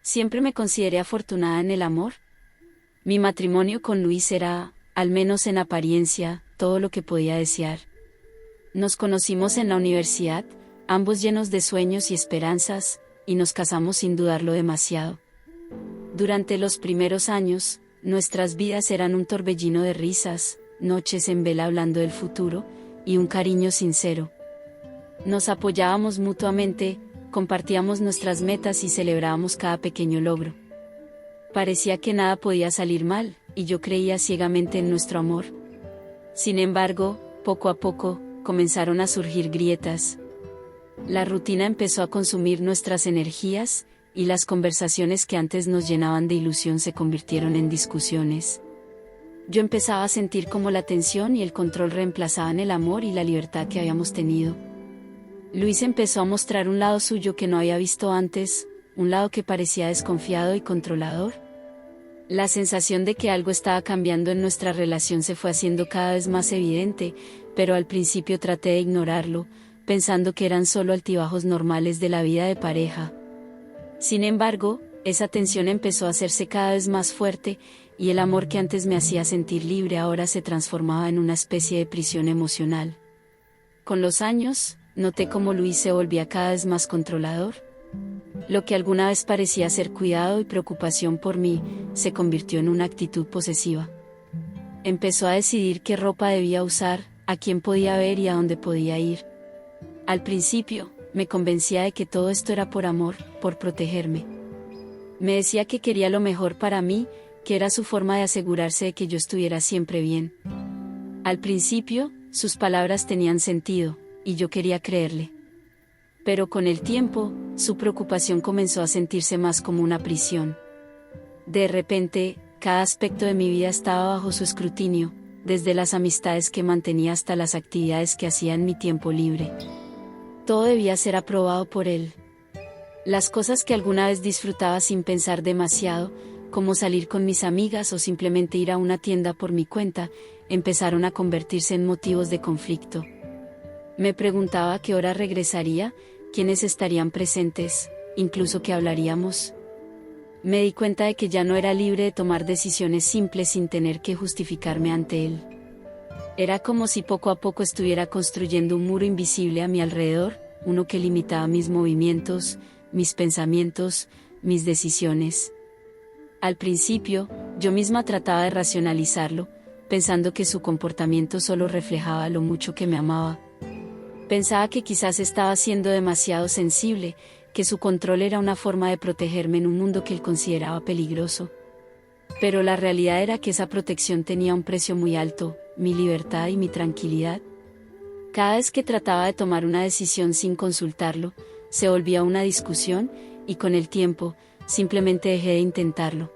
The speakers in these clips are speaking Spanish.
Siempre me consideré afortunada en el amor. Mi matrimonio con Luis era, al menos en apariencia, todo lo que podía desear. Nos conocimos en la universidad, ambos llenos de sueños y esperanzas, y nos casamos sin dudarlo demasiado. Durante los primeros años, nuestras vidas eran un torbellino de risas, noches en vela hablando del futuro, y un cariño sincero. Nos apoyábamos mutuamente, compartíamos nuestras metas y celebrábamos cada pequeño logro. Parecía que nada podía salir mal, y yo creía ciegamente en nuestro amor. Sin embargo, poco a poco, comenzaron a surgir grietas. La rutina empezó a consumir nuestras energías, y las conversaciones que antes nos llenaban de ilusión se convirtieron en discusiones. Yo empezaba a sentir cómo la tensión y el control reemplazaban el amor y la libertad que habíamos tenido. Luis empezó a mostrar un lado suyo que no había visto antes, un lado que parecía desconfiado y controlador. La sensación de que algo estaba cambiando en nuestra relación se fue haciendo cada vez más evidente, pero al principio traté de ignorarlo, pensando que eran solo altibajos normales de la vida de pareja. Sin embargo, esa tensión empezó a hacerse cada vez más fuerte, y el amor que antes me hacía sentir libre ahora se transformaba en una especie de prisión emocional. Con los años, noté cómo Luis se volvía cada vez más controlador. Lo que alguna vez parecía ser cuidado y preocupación por mí, se convirtió en una actitud posesiva. Empezó a decidir qué ropa debía usar, a quién podía ver y a dónde podía ir. Al principio, me convencía de que todo esto era por amor, por protegerme. Me decía que quería lo mejor para mí, que era su forma de asegurarse de que yo estuviera siempre bien. Al principio, sus palabras tenían sentido, y yo quería creerle. Pero con el tiempo, su preocupación comenzó a sentirse más como una prisión. De repente, cada aspecto de mi vida estaba bajo su escrutinio, desde las amistades que mantenía hasta las actividades que hacía en mi tiempo libre. Todo debía ser aprobado por él. Las cosas que alguna vez disfrutaba sin pensar demasiado, como salir con mis amigas o simplemente ir a una tienda por mi cuenta, empezaron a convertirse en motivos de conflicto. Me preguntaba a qué hora regresaría, quiénes estarían presentes, incluso qué hablaríamos. Me di cuenta de que ya no era libre de tomar decisiones simples sin tener que justificarme ante él. Era como si poco a poco estuviera construyendo un muro invisible a mi alrededor, uno que limitaba mis movimientos, mis pensamientos, mis decisiones. Al principio, yo misma trataba de racionalizarlo, pensando que su comportamiento solo reflejaba lo mucho que me amaba. Pensaba que quizás estaba siendo demasiado sensible, que su control era una forma de protegerme en un mundo que él consideraba peligroso. Pero la realidad era que esa protección tenía un precio muy alto, mi libertad y mi tranquilidad. Cada vez que trataba de tomar una decisión sin consultarlo, se volvía una discusión, y con el tiempo, simplemente dejé de intentarlo.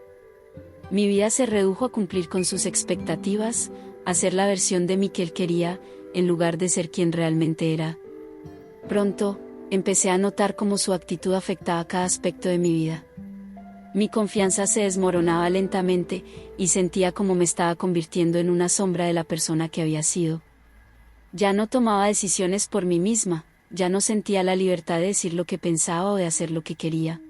Mi vida se redujo a cumplir con sus expectativas, a ser la versión de mí que él quería, en lugar de ser quien realmente era. Pronto, empecé a notar cómo su actitud afectaba cada aspecto de mi vida. Mi confianza se desmoronaba lentamente, y sentía como me estaba convirtiendo en una sombra de la persona que había sido. Ya no tomaba decisiones por mí misma, ya no sentía la libertad de decir lo que pensaba o de hacer lo que quería.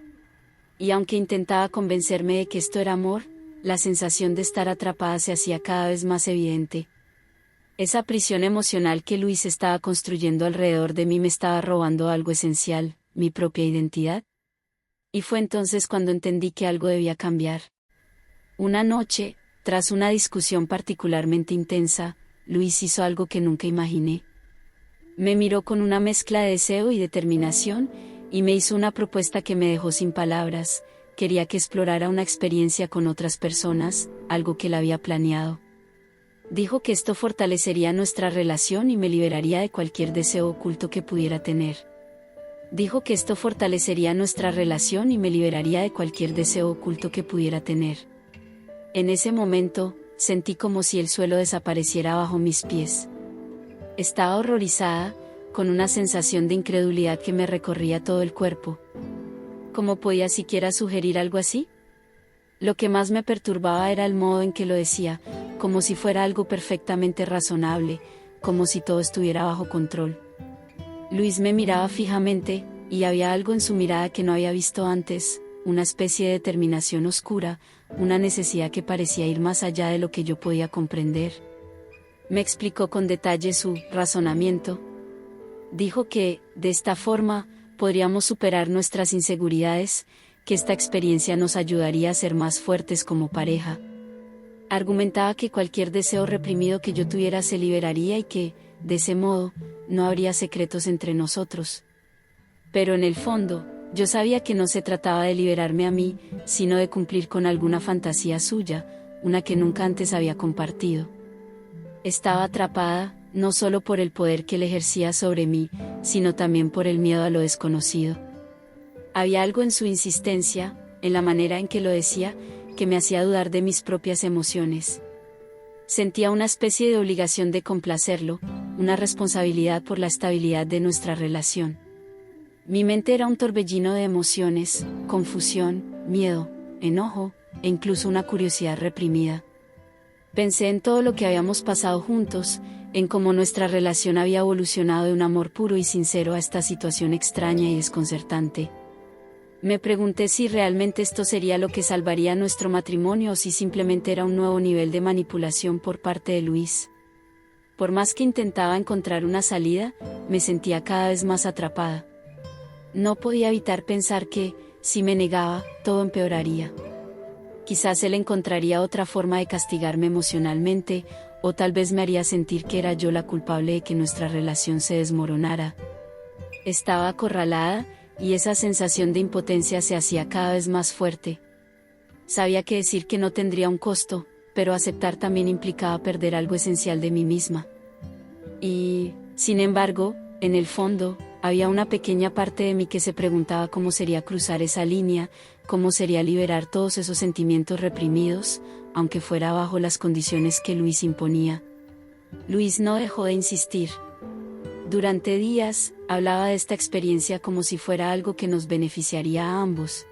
Y aunque intentaba convencerme de que esto era amor, la sensación de estar atrapada se hacía cada vez más evidente. Esa prisión emocional que Luis estaba construyendo alrededor de mí me estaba robando algo esencial, mi propia identidad. Y fue entonces cuando entendí que algo debía cambiar. Una noche, tras una discusión particularmente intensa, Luis hizo algo que nunca imaginé. Me miró con una mezcla de deseo y determinación, y me hizo una propuesta que me dejó sin palabras. Quería que explorara una experiencia con otras personas, algo que él había planeado. Dijo que esto fortalecería nuestra relación y me liberaría de cualquier deseo oculto que pudiera tener. Dijo que esto fortalecería nuestra relación y me liberaría de cualquier deseo oculto que pudiera tener. En ese momento, sentí como si el suelo desapareciera bajo mis pies. Estaba horrorizada, con una sensación de incredulidad que me recorría todo el cuerpo. ¿Cómo podía siquiera sugerir algo así? Lo que más me perturbaba era el modo en que lo decía, como si fuera algo perfectamente razonable, como si todo estuviera bajo control. Luis me miraba fijamente, y había algo en su mirada que no había visto antes, una especie de determinación oscura, una necesidad que parecía ir más allá de lo que yo podía comprender. Me explicó con detalle su razonamiento. Dijo que, de esta forma, podríamos superar nuestras inseguridades, que esta experiencia nos ayudaría a ser más fuertes como pareja. Argumentaba que cualquier deseo reprimido que yo tuviera se liberaría y que, de ese modo, no habría secretos entre nosotros. Pero en el fondo, yo sabía que no se trataba de liberarme a mí, sino de cumplir con alguna fantasía suya, una que nunca antes había compartido. Estaba atrapada, no solo por el poder que él ejercía sobre mí, sino también por el miedo a lo desconocido. Había algo en su insistencia, en la manera en que lo decía, que me hacía dudar de mis propias emociones. Sentía una especie de obligación de complacerlo, una responsabilidad por la estabilidad de nuestra relación. Mi mente era un torbellino de emociones, confusión, miedo, enojo, e incluso una curiosidad reprimida. Pensé en todo lo que habíamos pasado juntos, en cómo nuestra relación había evolucionado de un amor puro y sincero a esta situación extraña y desconcertante. Me pregunté si realmente esto sería lo que salvaría nuestro matrimonio o si simplemente era un nuevo nivel de manipulación por parte de Luis. Por más que intentaba encontrar una salida, me sentía cada vez más atrapada. No podía evitar pensar que, si me negaba, todo empeoraría. Quizás él encontraría otra forma de castigarme emocionalmente, o tal vez me haría sentir que era yo la culpable de que nuestra relación se desmoronara. Estaba acorralada, y esa sensación de impotencia se hacía cada vez más fuerte. Sabía que decir que no tendría un costo, pero aceptar también implicaba perder algo esencial de mí misma. Y, sin embargo, en el fondo, había una pequeña parte de mí que se preguntaba cómo sería cruzar esa línea, cómo sería liberar todos esos sentimientos reprimidos, aunque fuera bajo las condiciones que Luis imponía. Luis no dejó de insistir. Durante días, hablaba de esta experiencia como si fuera algo que nos beneficiaría a ambos.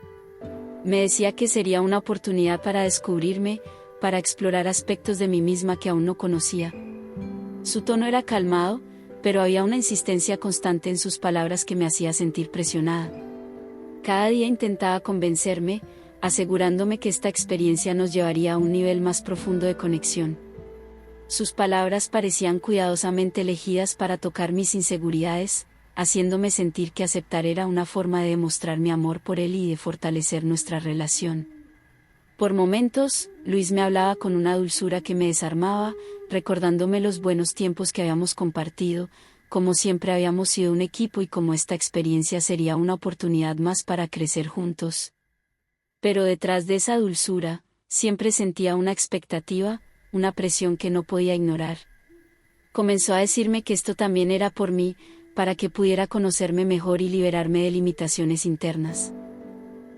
Me decía que sería una oportunidad para descubrirme, para explorar aspectos de mí misma que aún no conocía. Su tono era calmado, pero había una insistencia constante en sus palabras que me hacía sentir presionada. Cada día intentaba convencerme, asegurándome que esta experiencia nos llevaría a un nivel más profundo de conexión. Sus palabras parecían cuidadosamente elegidas para tocar mis inseguridades, haciéndome sentir que aceptar era una forma de demostrar mi amor por él y de fortalecer nuestra relación. Por momentos, Luis me hablaba con una dulzura que me desarmaba, recordándome los buenos tiempos que habíamos compartido, como siempre habíamos sido un equipo y como esta experiencia sería una oportunidad más para crecer juntos. Pero detrás de esa dulzura, siempre sentía una expectativa, una presión que no podía ignorar. Comenzó a decirme que esto también era por mí, para que pudiera conocerme mejor y liberarme de limitaciones internas.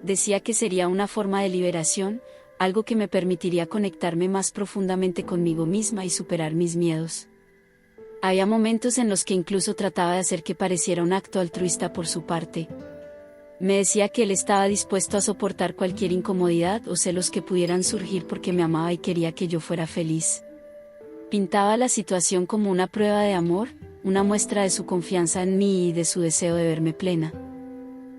Decía que sería una forma de liberación, algo que me permitiría conectarme más profundamente conmigo misma y superar mis miedos. Había momentos en los que incluso trataba de hacer que pareciera un acto altruista por su parte. Me decía que él estaba dispuesto a soportar cualquier incomodidad o celos que pudieran surgir porque me amaba y quería que yo fuera feliz. Pintaba la situación como una prueba de amor, una muestra de su confianza en mí y de su deseo de verme plena.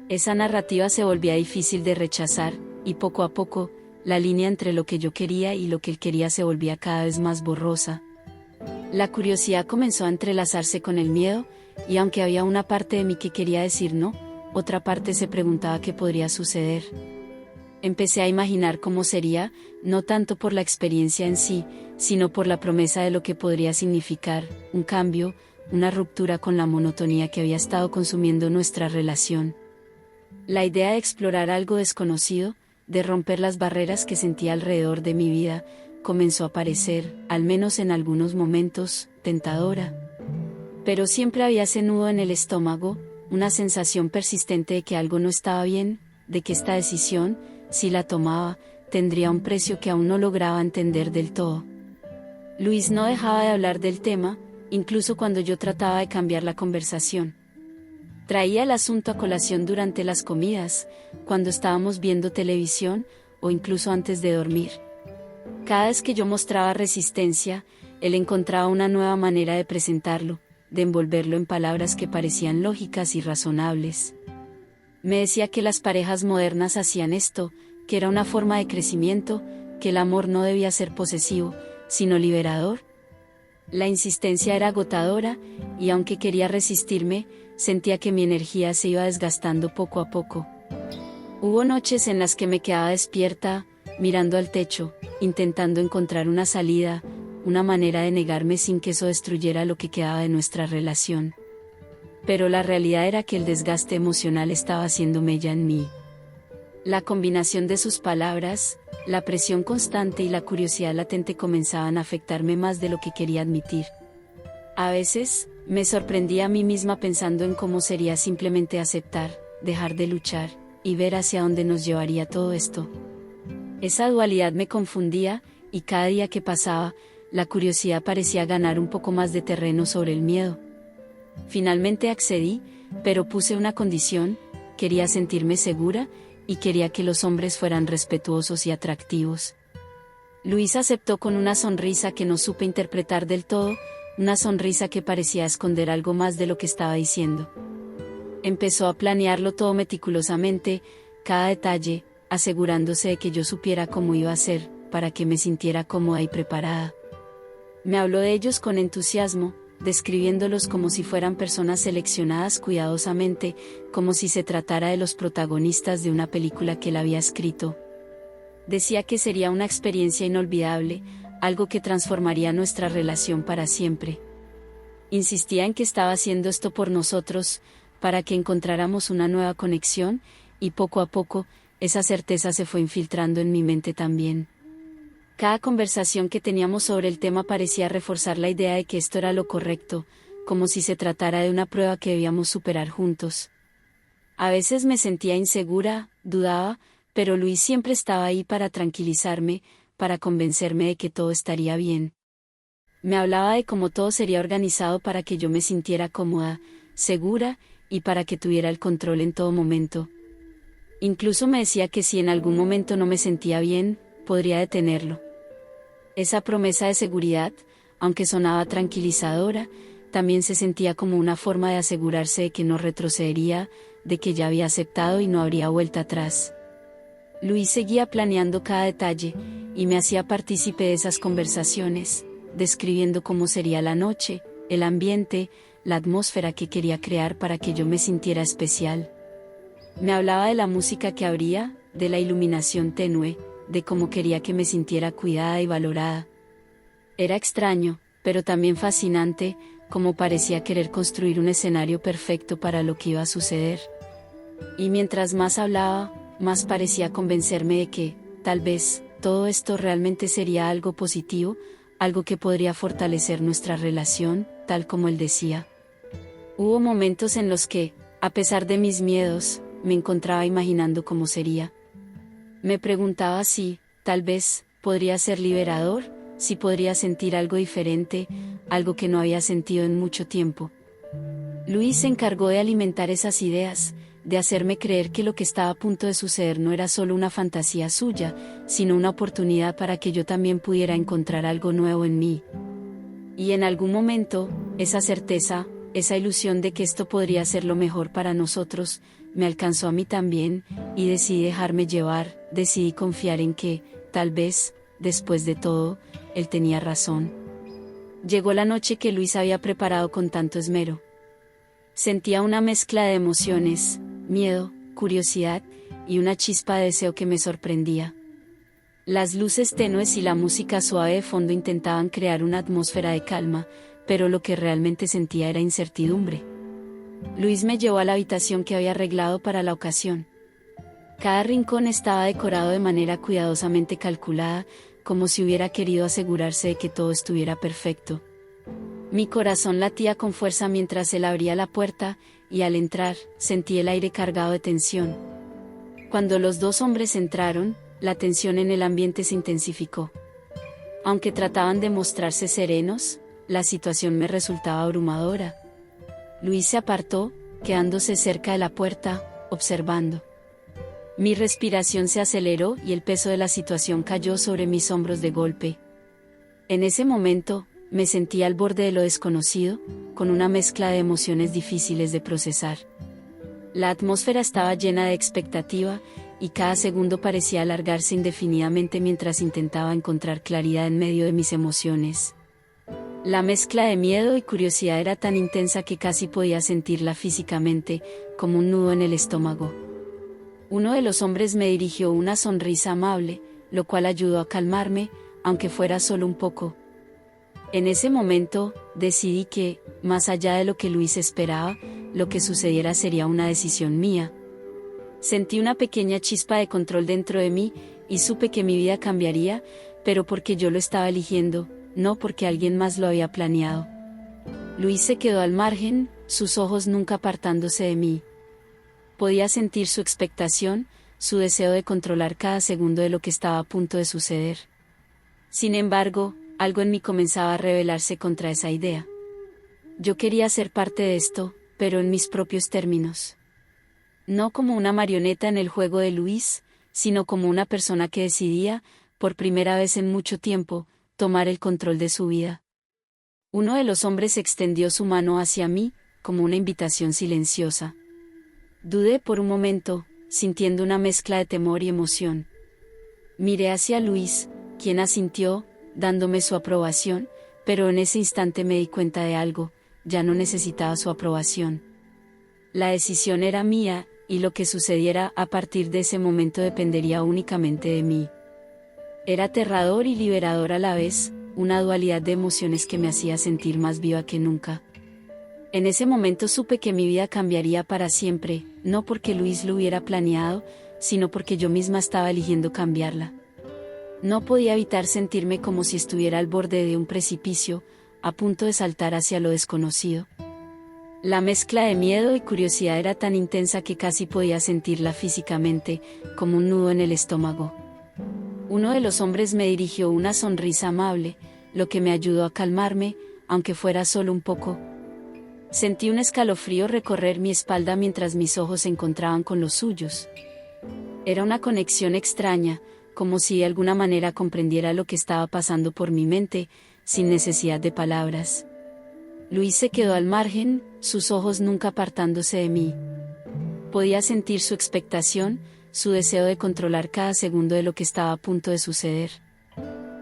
Esa narrativa se volvía difícil de rechazar, y poco a poco, la línea entre lo que yo quería y lo que él quería se volvía cada vez más borrosa. La curiosidad comenzó a entrelazarse con el miedo, y aunque había una parte de mí que quería decir no, otra parte se preguntaba qué podría suceder. Empecé a imaginar cómo sería, no tanto por la experiencia en sí, sino por la promesa de lo que podría significar, un cambio, una ruptura con la monotonía que había estado consumiendo nuestra relación. La idea de explorar algo desconocido, de romper las barreras que sentía alrededor de mi vida, comenzó a parecer, al menos en algunos momentos, tentadora. Pero siempre había ese nudo en el estómago, una sensación persistente de que algo no estaba bien, de que esta decisión, si la tomaba, tendría un precio que aún no lograba entender del todo. Luis no dejaba de hablar del tema, incluso cuando yo trataba de cambiar la conversación. Traía el asunto a colación durante las comidas, cuando estábamos viendo televisión, o incluso antes de dormir. Cada vez que yo mostraba resistencia, él encontraba una nueva manera de presentarlo, de envolverlo en palabras que parecían lógicas y razonables. Me decía que las parejas modernas hacían esto, que era una forma de crecimiento, que el amor no debía ser posesivo, sino liberador. La insistencia era agotadora, y aunque quería resistirme, sentía que mi energía se iba desgastando poco a poco. Hubo noches en las que me quedaba despierta, mirando al techo, intentando encontrar una salida, una manera de negarme sin que eso destruyera lo que quedaba de nuestra relación. Pero la realidad era que el desgaste emocional estaba haciendo mella en mí. La combinación de sus palabras, la presión constante y la curiosidad latente comenzaban a afectarme más de lo que quería admitir. A veces, me sorprendía a mí misma pensando en cómo sería simplemente aceptar, dejar de luchar, y ver hacia dónde nos llevaría todo esto. Esa dualidad me confundía, y cada día que pasaba, la curiosidad parecía ganar un poco más de terreno sobre el miedo. Finalmente accedí, pero puse una condición: quería sentirme segura, y quería que los hombres fueran respetuosos y atractivos. Luis aceptó con una sonrisa que no supe interpretar del todo, una sonrisa que parecía esconder algo más de lo que estaba diciendo. Empezó a planearlo todo meticulosamente, cada detalle, asegurándose de que yo supiera cómo iba a ser, para que me sintiera cómoda y preparada. Me habló de ellos con entusiasmo, describiéndolos como si fueran personas seleccionadas cuidadosamente, como si se tratara de los protagonistas de una película que él había escrito. Decía que sería una experiencia inolvidable, algo que transformaría nuestra relación para siempre. Insistía en que estaba haciendo esto por nosotros, para que encontráramos una nueva conexión, y poco a poco, esa certeza se fue infiltrando en mi mente también. Cada conversación que teníamos sobre el tema parecía reforzar la idea de que esto era lo correcto, como si se tratara de una prueba que debíamos superar juntos. A veces me sentía insegura, dudaba, pero Luis siempre estaba ahí para tranquilizarme, para convencerme de que todo estaría bien. Me hablaba de cómo todo sería organizado para que yo me sintiera cómoda, segura, y para que tuviera el control en todo momento. Incluso me decía que si en algún momento no me sentía bien, podría detenerlo. Esa promesa de seguridad, aunque sonaba tranquilizadora, también se sentía como una forma de asegurarse de que no retrocedería, de que ya había aceptado y no habría vuelta atrás. Luis seguía planeando cada detalle, y me hacía partícipe de esas conversaciones, describiendo cómo sería la noche, el ambiente, la atmósfera que quería crear para que yo me sintiera especial. Me hablaba de la música que habría, de la iluminación tenue, de cómo quería que me sintiera cuidada y valorada. Era extraño, pero también fascinante, como parecía querer construir un escenario perfecto para lo que iba a suceder. Y mientras más hablaba, más parecía convencerme de que, tal vez, todo esto realmente sería algo positivo, algo que podría fortalecer nuestra relación, tal como él decía. Hubo momentos en los que, a pesar de mis miedos, me encontraba imaginando cómo sería. Me preguntaba si, tal vez, podría ser liberador, si podría sentir algo diferente, algo que no había sentido en mucho tiempo. Luis se encargó de alimentar esas ideas, de hacerme creer que lo que estaba a punto de suceder no era solo una fantasía suya, sino una oportunidad para que yo también pudiera encontrar algo nuevo en mí. Y en algún momento, esa certeza, esa ilusión de que esto podría ser lo mejor para nosotros, me alcanzó a mí también, y decidí dejarme llevar, decidí confiar en que, tal vez, después de todo, él tenía razón. Llegó la noche que Luis había preparado con tanto esmero. Sentía una mezcla de emociones, miedo, curiosidad, y una chispa de deseo que me sorprendía. Las luces tenues y la música suave de fondo intentaban crear una atmósfera de calma, pero lo que realmente sentía era incertidumbre. Luis me llevó a la habitación que había arreglado para la ocasión. Cada rincón estaba decorado de manera cuidadosamente calculada, como si hubiera querido asegurarse de que todo estuviera perfecto. Mi corazón latía con fuerza mientras él abría la puerta, y al entrar, sentí el aire cargado de tensión. Cuando los dos hombres entraron, la tensión en el ambiente se intensificó. Aunque trataban de mostrarse serenos, la situación me resultaba abrumadora. Luis se apartó, quedándose cerca de la puerta, observando. Mi respiración se aceleró y el peso de la situación cayó sobre mis hombros de golpe. En ese momento, me sentí al borde de lo desconocido, con una mezcla de emociones difíciles de procesar. La atmósfera estaba llena de expectativa, y cada segundo parecía alargarse indefinidamente mientras intentaba encontrar claridad en medio de mis emociones. La mezcla de miedo y curiosidad era tan intensa que casi podía sentirla físicamente, como un nudo en el estómago. Uno de los hombres me dirigió una sonrisa amable, lo cual ayudó a calmarme, aunque fuera solo un poco. En ese momento, decidí que, más allá de lo que Luis esperaba, lo que sucediera sería una decisión mía. Sentí una pequeña chispa de control dentro de mí, y supe que mi vida cambiaría, pero porque yo lo estaba eligiendo, no porque alguien más lo había planeado. Luis se quedó al margen, sus ojos nunca apartándose de mí. Podía sentir su expectación, su deseo de controlar cada segundo de lo que estaba a punto de suceder. Sin embargo, algo en mí comenzaba a rebelarse contra esa idea. Yo quería ser parte de esto, pero en mis propios términos. No como una marioneta en el juego de Luis, sino como una persona que decidía, por primera vez en mucho tiempo, tomar el control de su vida. Uno de los hombres extendió su mano hacia mí, como una invitación silenciosa. Dudé por un momento, sintiendo una mezcla de temor y emoción. Miré hacia Luis, quien asintió, dándome su aprobación, pero en ese instante me di cuenta de algo: ya no necesitaba su aprobación. La decisión era mía, y lo que sucediera a partir de ese momento dependería únicamente de mí. Era aterrador y liberador a la vez, una dualidad de emociones que me hacía sentir más viva que nunca. En ese momento supe que mi vida cambiaría para siempre, no porque Luis lo hubiera planeado, sino porque yo misma estaba eligiendo cambiarla. No podía evitar sentirme como si estuviera al borde de un precipicio, a punto de saltar hacia lo desconocido. La mezcla de miedo y curiosidad era tan intensa que casi podía sentirla físicamente, como un nudo en el estómago. Uno de los hombres me dirigió una sonrisa amable, lo que me ayudó a calmarme, aunque fuera solo un poco. Sentí un escalofrío recorrer mi espalda mientras mis ojos se encontraban con los suyos. Era una conexión extraña, como si de alguna manera comprendiera lo que estaba pasando por mi mente, sin necesidad de palabras. Luis se quedó al margen, sus ojos nunca apartándose de mí. Podía sentir su expectación, su deseo de controlar cada segundo de lo que estaba a punto de suceder.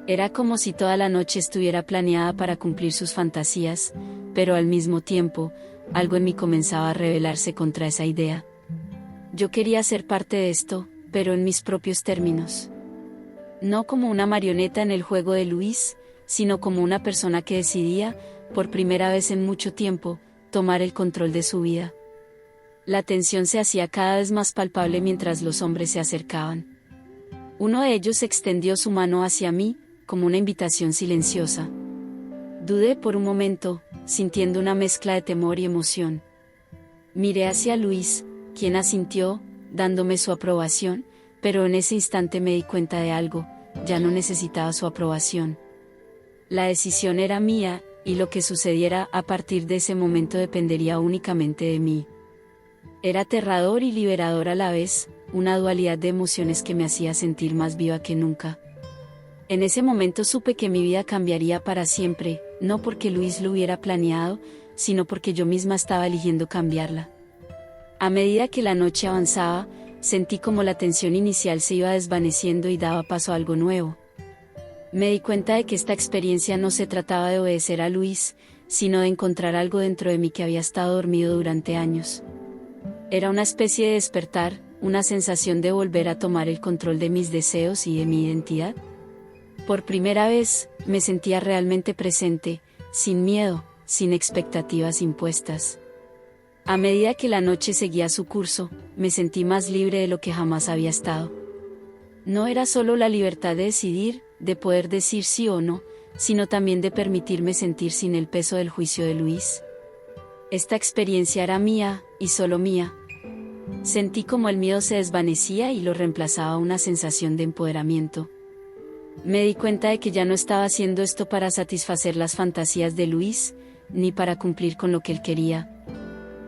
Era como si toda la noche estuviera planeada para cumplir sus fantasías, pero al mismo tiempo, algo en mí comenzaba a rebelarse contra esa idea. Yo quería ser parte de esto, pero en mis propios términos. No como una marioneta en el juego de Luis, sino como una persona que decidía, por primera vez en mucho tiempo, tomar el control de su vida. La tensión se hacía cada vez más palpable mientras los hombres se acercaban. Uno de ellos extendió su mano hacia mí, como una invitación silenciosa. Dudé por un momento, sintiendo una mezcla de temor y emoción. Miré hacia Luis, quien asintió, dándome su aprobación, pero en ese instante me di cuenta de algo: ya no necesitaba su aprobación. La decisión era mía, y lo que sucediera a partir de ese momento dependería únicamente de mí. Era aterrador y liberador a la vez, una dualidad de emociones que me hacía sentir más viva que nunca. En ese momento supe que mi vida cambiaría para siempre, no porque Luis lo hubiera planeado, sino porque yo misma estaba eligiendo cambiarla. A medida que la noche avanzaba, sentí como la tensión inicial se iba desvaneciendo y daba paso a algo nuevo. Me di cuenta de que esta experiencia no se trataba de obedecer a Luis, sino de encontrar algo dentro de mí que había estado dormido durante años. Era una especie de despertar, una sensación de volver a tomar el control de mis deseos y de mi identidad. Por primera vez, me sentía realmente presente, sin miedo, sin expectativas impuestas. A medida que la noche seguía su curso, me sentí más libre de lo que jamás había estado. No era solo la libertad de decidir, de poder decir sí o no, sino también de permitirme sentir sin el peso del juicio de Luis. Esta experiencia era mía, y solo mía. Sentí como el miedo se desvanecía y lo reemplazaba una sensación de empoderamiento. Me di cuenta de que ya no estaba haciendo esto para satisfacer las fantasías de Luis, ni para cumplir con lo que él quería.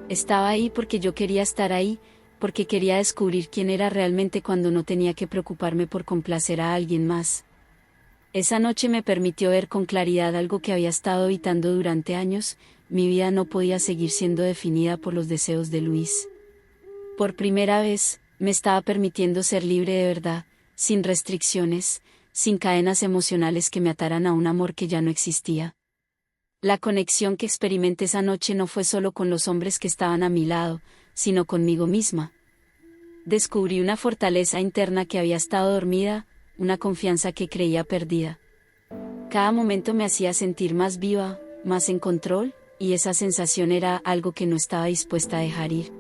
Estaba ahí porque yo quería estar ahí, porque quería descubrir quién era realmente cuando no tenía que preocuparme por complacer a alguien más. Esa noche me permitió ver con claridad algo que había estado evitando durante años: mi vida no podía seguir siendo definida por los deseos de Luis. Por primera vez, me estaba permitiendo ser libre de verdad, sin restricciones, sin cadenas emocionales que me ataran a un amor que ya no existía. La conexión que experimenté esa noche no fue solo con los hombres que estaban a mi lado, sino conmigo misma. Descubrí una fortaleza interna que había estado dormida, una confianza que creía perdida. Cada momento me hacía sentir más viva, más en control, y esa sensación era algo que no estaba dispuesta a dejar ir.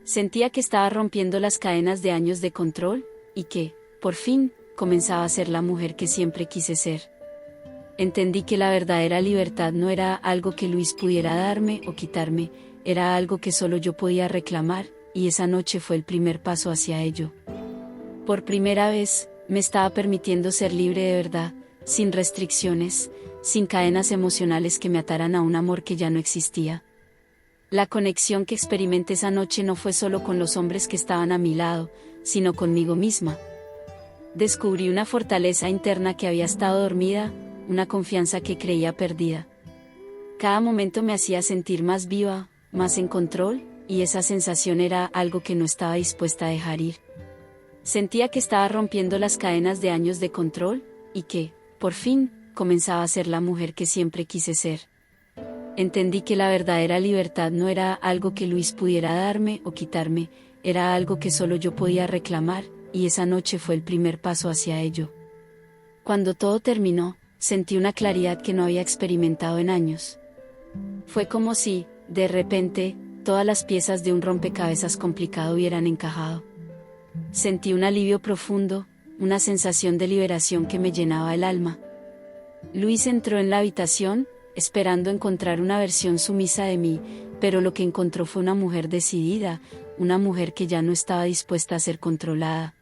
Sentía que estaba rompiendo las cadenas de años de control, y que, por fin, comenzaba a ser la mujer que siempre quise ser. Entendí que la verdadera libertad no era algo que Luis pudiera darme o quitarme, era algo que solo yo podía reclamar, y esa noche fue el primer paso hacia ello. Por primera vez, me estaba permitiendo ser libre de verdad, sin restricciones, sin cadenas emocionales que me ataran a un amor que ya no existía. La conexión que experimenté esa noche no fue solo con los hombres que estaban a mi lado, sino conmigo misma. Descubrí una fortaleza interna que había estado dormida, una confianza que creía perdida. Cada momento me hacía sentir más viva, más en control, y esa sensación era algo que no estaba dispuesta a dejar ir. Sentía que estaba rompiendo las cadenas de años de control, y que, por fin, comenzaba a ser la mujer que siempre quise ser. Entendí que la verdadera libertad no era algo que Luis pudiera darme o quitarme, era algo que solo yo podía reclamar, y esa noche fue el primer paso hacia ello. Cuando todo terminó, sentí una claridad que no había experimentado en años. Fue como si, de repente, todas las piezas de un rompecabezas complicado hubieran encajado. Sentí un alivio profundo, una sensación de liberación que me llenaba el alma. Luis entró en la habitación, esperando encontrar una versión sumisa de mí, pero lo que encontró fue una mujer decidida, una mujer que ya no estaba dispuesta a ser controlada.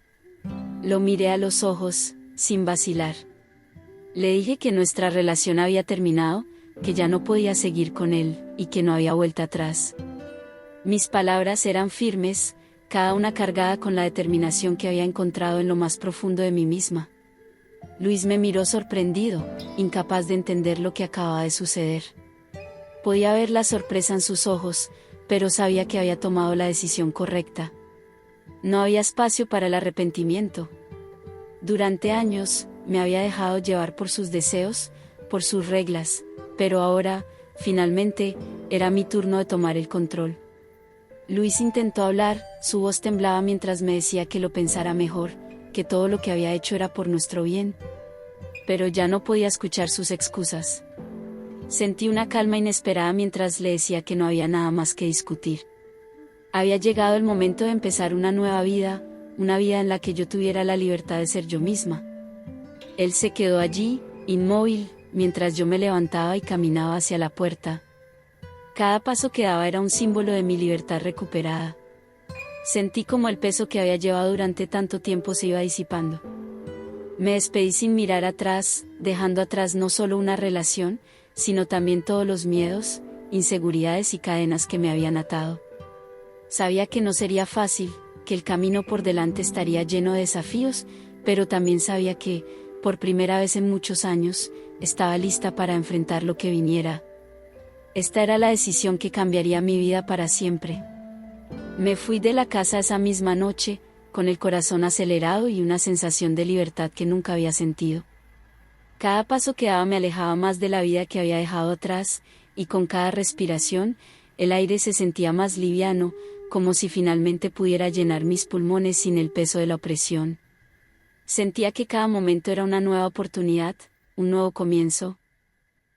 Lo miré a los ojos, sin vacilar. Le dije que nuestra relación había terminado, que ya no podía seguir con él, y que no había vuelta atrás. Mis palabras eran firmes, cada una cargada con la determinación que había encontrado en lo más profundo de mí misma. Luis me miró sorprendido, incapaz de entender lo que acababa de suceder. Podía ver la sorpresa en sus ojos, pero sabía que había tomado la decisión correcta. No había espacio para el arrepentimiento. Durante años, me había dejado llevar por sus deseos, por sus reglas, pero ahora, finalmente, era mi turno de tomar el control. Luis intentó hablar, su voz temblaba mientras me decía que lo pensara mejor, que todo lo que había hecho era por nuestro bien. Pero ya no podía escuchar sus excusas. Sentí una calma inesperada mientras le decía que no había nada más que discutir. Había llegado el momento de empezar una nueva vida, una vida en la que yo tuviera la libertad de ser yo misma. Él se quedó allí, inmóvil, mientras yo me levantaba y caminaba hacia la puerta. Cada paso que daba era un símbolo de mi libertad recuperada. Sentí como el peso que había llevado durante tanto tiempo se iba disipando. Me despedí sin mirar atrás, dejando atrás no solo una relación, sino también todos los miedos, inseguridades y cadenas que me habían atado. Sabía que no sería fácil, que el camino por delante estaría lleno de desafíos, pero también sabía que, por primera vez en muchos años, estaba lista para enfrentar lo que viniera. Esta era la decisión que cambiaría mi vida para siempre. Me fui de la casa esa misma noche, con el corazón acelerado y una sensación de libertad que nunca había sentido. Cada paso que daba me alejaba más de la vida que había dejado atrás, y con cada respiración, el aire se sentía más liviano, como si finalmente pudiera llenar mis pulmones sin el peso de la opresión. Sentía que cada momento era una nueva oportunidad, un nuevo comienzo.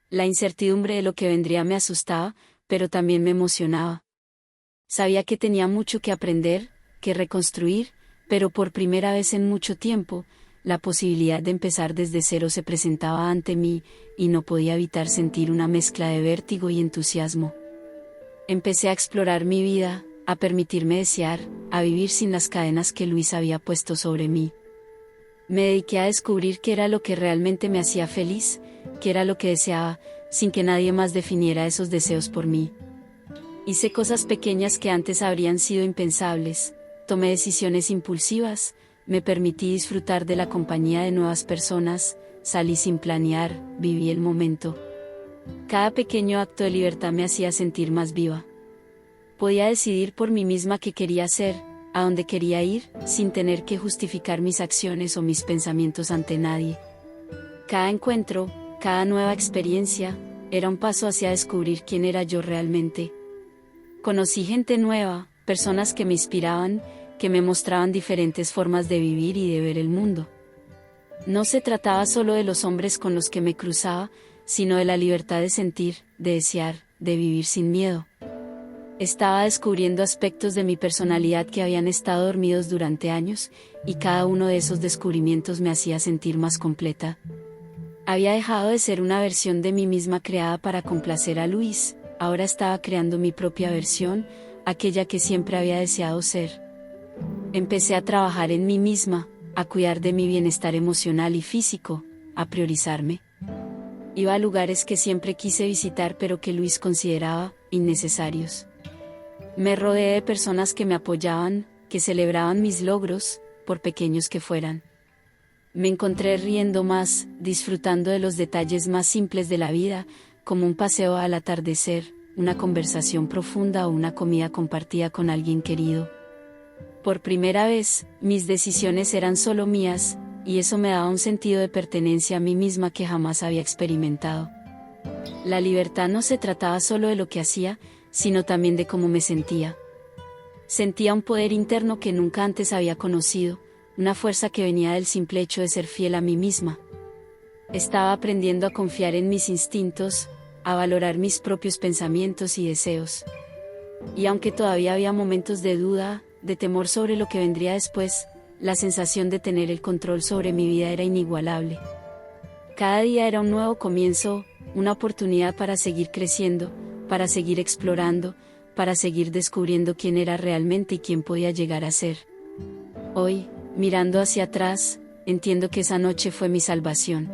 La incertidumbre de lo que vendría me asustaba, pero también me emocionaba. Sabía que tenía mucho que aprender, que reconstruir, pero por primera vez en mucho tiempo, la posibilidad de empezar desde cero se presentaba ante mí, y no podía evitar sentir una mezcla de vértigo y entusiasmo. Empecé a explorar mi vida, a permitirme desear, a vivir sin las cadenas que Luis había puesto sobre mí. Me dediqué a descubrir qué era lo que realmente me hacía feliz, qué era lo que deseaba, sin que nadie más definiera esos deseos por mí. Hice cosas pequeñas que antes habrían sido impensables, tomé decisiones impulsivas, me permití disfrutar de la compañía de nuevas personas, salí sin planear, viví el momento. Cada pequeño acto de libertad me hacía sentir más viva. Podía decidir por mí misma qué quería hacer, a dónde quería ir, sin tener que justificar mis acciones o mis pensamientos ante nadie. Cada encuentro, cada nueva experiencia, era un paso hacia descubrir quién era yo realmente. Conocí gente nueva, personas que me inspiraban, que me mostraban diferentes formas de vivir y de ver el mundo. No se trataba solo de los hombres con los que me cruzaba, sino de la libertad de sentir, de desear, de vivir sin miedo. Estaba descubriendo aspectos de mi personalidad que habían estado dormidos durante años, y cada uno de esos descubrimientos me hacía sentir más completa. Había dejado de ser una versión de mí misma creada para complacer a Luis, ahora estaba creando mi propia versión, aquella que siempre había deseado ser. Empecé a trabajar en mí misma, a cuidar de mi bienestar emocional y físico, a priorizarme. Iba a lugares que siempre quise visitar pero que Luis consideraba innecesarios. Me rodeé de personas que me apoyaban, que celebraban mis logros, por pequeños que fueran. Me encontré riendo más, disfrutando de los detalles más simples de la vida, como un paseo al atardecer, una conversación profunda o una comida compartida con alguien querido. Por primera vez, mis decisiones eran solo mías, y eso me daba un sentido de pertenencia a mí misma que jamás había experimentado. La libertad no se trataba solo de lo que hacía, sino también de cómo me sentía. Sentía un poder interno que nunca antes había conocido, una fuerza que venía del simple hecho de ser fiel a mí misma. Estaba aprendiendo a confiar en mis instintos, a valorar mis propios pensamientos y deseos. Y aunque todavía había momentos de duda, de temor sobre lo que vendría después, la sensación de tener el control sobre mi vida era inigualable. Cada día era un nuevo comienzo, una oportunidad para seguir creciendo, para seguir explorando, para seguir descubriendo quién era realmente y quién podía llegar a ser. Hoy, mirando hacia atrás, entiendo que esa noche fue mi salvación.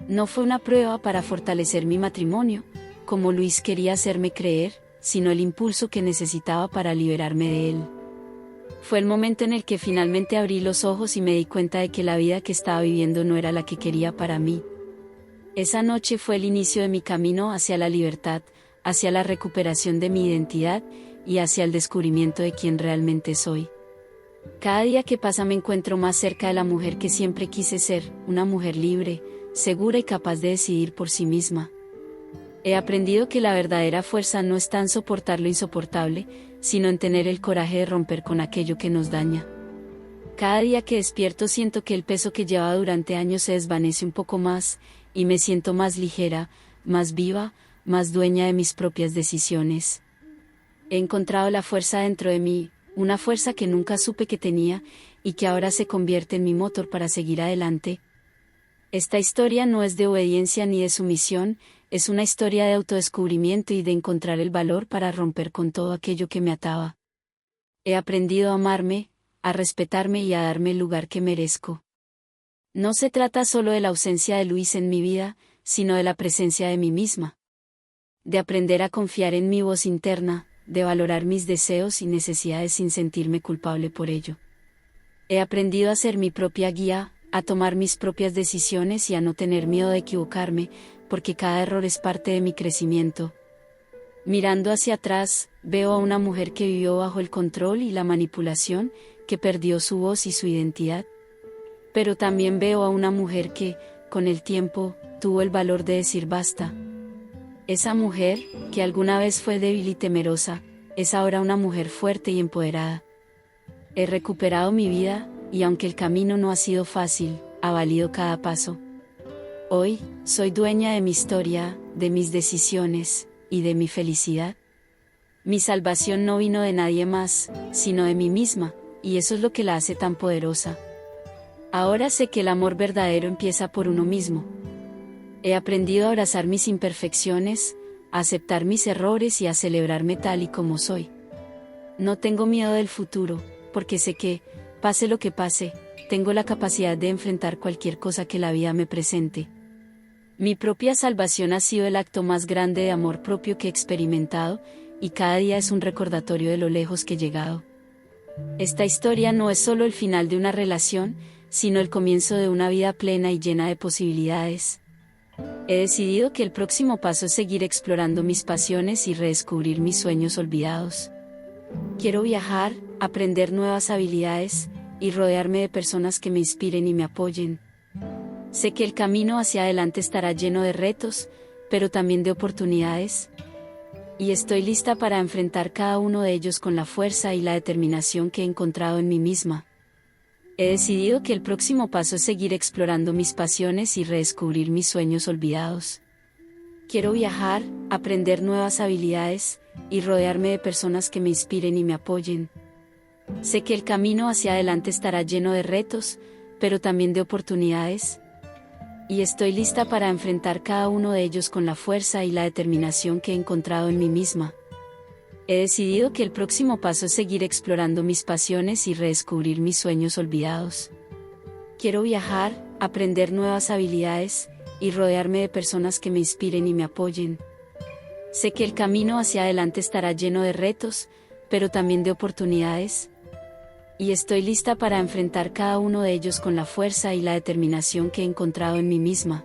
No fue una prueba para fortalecer mi matrimonio, como Luis quería hacerme creer, sino el impulso que necesitaba para liberarme de él. Fue el momento en el que finalmente abrí los ojos y me di cuenta de que la vida que estaba viviendo no era la que quería para mí. Esa noche fue el inicio de mi camino hacia la libertad, hacia la recuperación de mi identidad, y hacia el descubrimiento de quién realmente soy. Cada día que pasa me encuentro más cerca de la mujer que siempre quise ser, una mujer libre, segura y capaz de decidir por sí misma. He aprendido que la verdadera fuerza no está en soportar lo insoportable, sino en tener el coraje de romper con aquello que nos daña. Cada día que despierto siento que el peso que llevaba durante años se desvanece un poco más, y me siento más ligera, más viva, más dueña de mis propias decisiones. He encontrado la fuerza dentro de mí, una fuerza que nunca supe que tenía, y que ahora se convierte en mi motor para seguir adelante. Esta historia no es de obediencia ni de sumisión, es una historia de autodescubrimiento y de encontrar el valor para romper con todo aquello que me ataba. He aprendido a amarme, a respetarme y a darme el lugar que merezco. No se trata solo de la ausencia de Luis en mi vida, sino de la presencia de mí misma. De aprender a confiar en mi voz interna, de valorar mis deseos y necesidades sin sentirme culpable por ello. He aprendido a ser mi propia guía, a tomar mis propias decisiones y a no tener miedo de equivocarme, porque cada error es parte de mi crecimiento. Mirando hacia atrás, veo a una mujer que vivió bajo el control y la manipulación, que perdió su voz y su identidad. Pero también veo a una mujer que, con el tiempo, tuvo el valor de decir basta. Esa mujer, que alguna vez fue débil y temerosa, es ahora una mujer fuerte y empoderada. He recuperado mi vida, y aunque el camino no ha sido fácil, ha valido cada paso. Hoy, soy dueña de mi historia, de mis decisiones, y de mi felicidad. Mi salvación no vino de nadie más, sino de mí misma, y eso es lo que la hace tan poderosa. Ahora sé que el amor verdadero empieza por uno mismo. He aprendido a abrazar mis imperfecciones, a aceptar mis errores y a celebrarme tal y como soy. No tengo miedo del futuro, porque sé que, pase lo que pase, tengo la capacidad de enfrentar cualquier cosa que la vida me presente. Mi propia salvación ha sido el acto más grande de amor propio que he experimentado, y cada día es un recordatorio de lo lejos que he llegado. Esta historia no es solo el final de una relación, sino el comienzo de una vida plena y llena de posibilidades. He decidido que el próximo paso es seguir explorando mis pasiones y redescubrir mis sueños olvidados. Quiero viajar, aprender nuevas habilidades, y rodearme de personas que me inspiren y me apoyen. Sé que el camino hacia adelante estará lleno de retos, pero también de oportunidades. Y estoy lista para enfrentar cada uno de ellos con la fuerza y la determinación que he encontrado en mí misma. He decidido que el próximo paso es seguir explorando mis pasiones y redescubrir mis sueños olvidados. Quiero viajar, aprender nuevas habilidades, y rodearme de personas que me inspiren y me apoyen. Sé que el camino hacia adelante estará lleno de retos, pero también de oportunidades. Y estoy lista para enfrentar cada uno de ellos con la fuerza y la determinación que he encontrado en mí misma. He decidido que el próximo paso es seguir explorando mis pasiones y redescubrir mis sueños olvidados. Quiero viajar, aprender nuevas habilidades, y rodearme de personas que me inspiren y me apoyen. Sé que el camino hacia adelante estará lleno de retos, pero también de oportunidades. Y estoy lista para enfrentar cada uno de ellos con la fuerza y la determinación que he encontrado en mí misma.